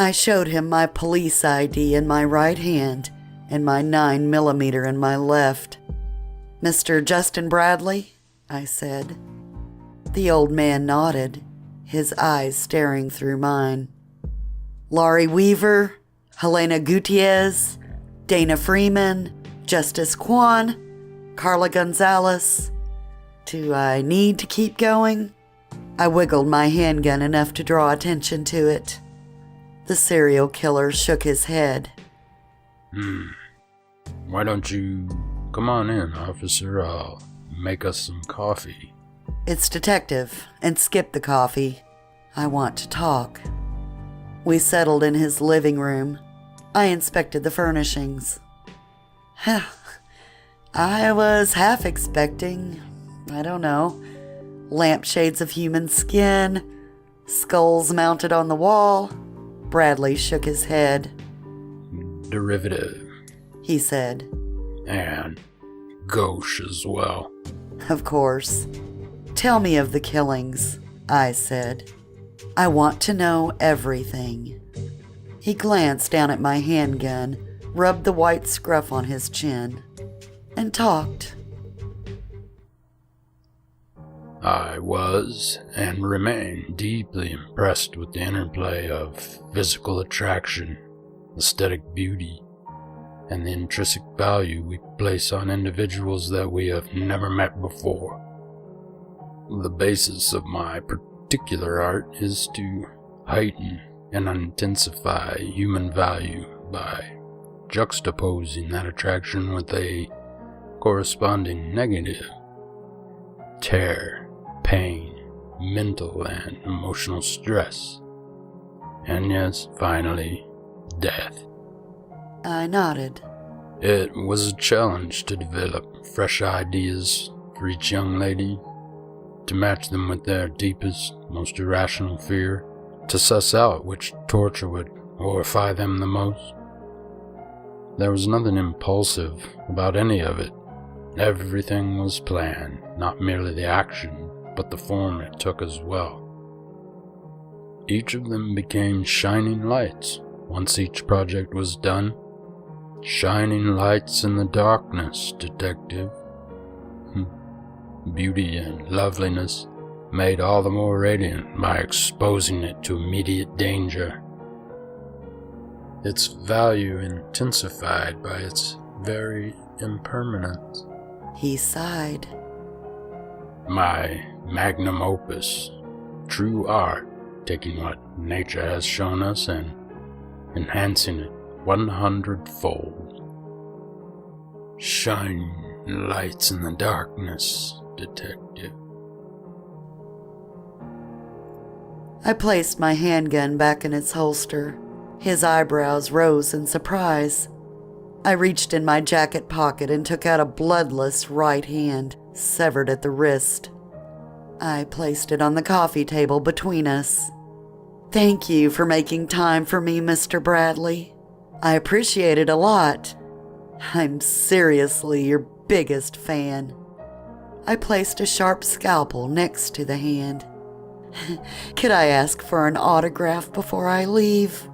I showed him my police ID in my right hand and my 9mm in my left. "Mr. Justin Bradley?" I said. The old man nodded, his eyes staring through mine. "Laurie Weaver, Helena Gutierrez, Dana Freeman, Justice Kwan, Carla Gonzalez. Do I need to keep going?" I wiggled my handgun enough to draw attention to it. The serial killer shook his head. Why don't you come on in, officer? I'll make us some coffee. "It's detective, and skip the coffee. I want to talk." We settled in his living room. I inspected the furnishings. I was half expecting, I don't know, lampshades of human skin, skulls mounted on the wall. Bradley shook his head. "Derivative," he said. "And gauche as well." "Of course. Tell me of the killings," I said. "I want to know everything." He glanced down at my handgun, rubbed the white scruff on his chin, and talked. I was and remain deeply impressed with the interplay of physical attraction, aesthetic beauty, and the intrinsic value we place on individuals that we have never met before. The basis of my particular art is to heighten and intensify human value by juxtaposing that attraction with a corresponding negative. Terror, pain, mental and emotional stress, and yes, finally, death. I nodded. It was a challenge to develop fresh ideas for each young lady, to match them with their deepest, most irrational fear, to suss out which torture would horrify them the most. There was nothing impulsive about any of it. Everything was planned, not merely the action, but the form it took as well. Each of them became shining lights once each project was done. Shining lights in the darkness, detective. Beauty and loveliness made all the more radiant by exposing it to immediate danger. Its value intensified by its very impermanence. He sighed. My magnum opus, true art, taking what nature has shown us and enhancing it 100-fold. Shining lights in the darkness, detective. I placed my handgun back in its holster. His eyebrows rose in surprise. I reached in my jacket pocket and took out a bloodless right hand, severed at the wrist. I placed it on the coffee table between us. "Thank you for making time for me, Mr. Bradley. I appreciate it a lot. I'm seriously your biggest fan." I placed a sharp scalpel next to the hand. "Could I ask for an autograph before I leave?"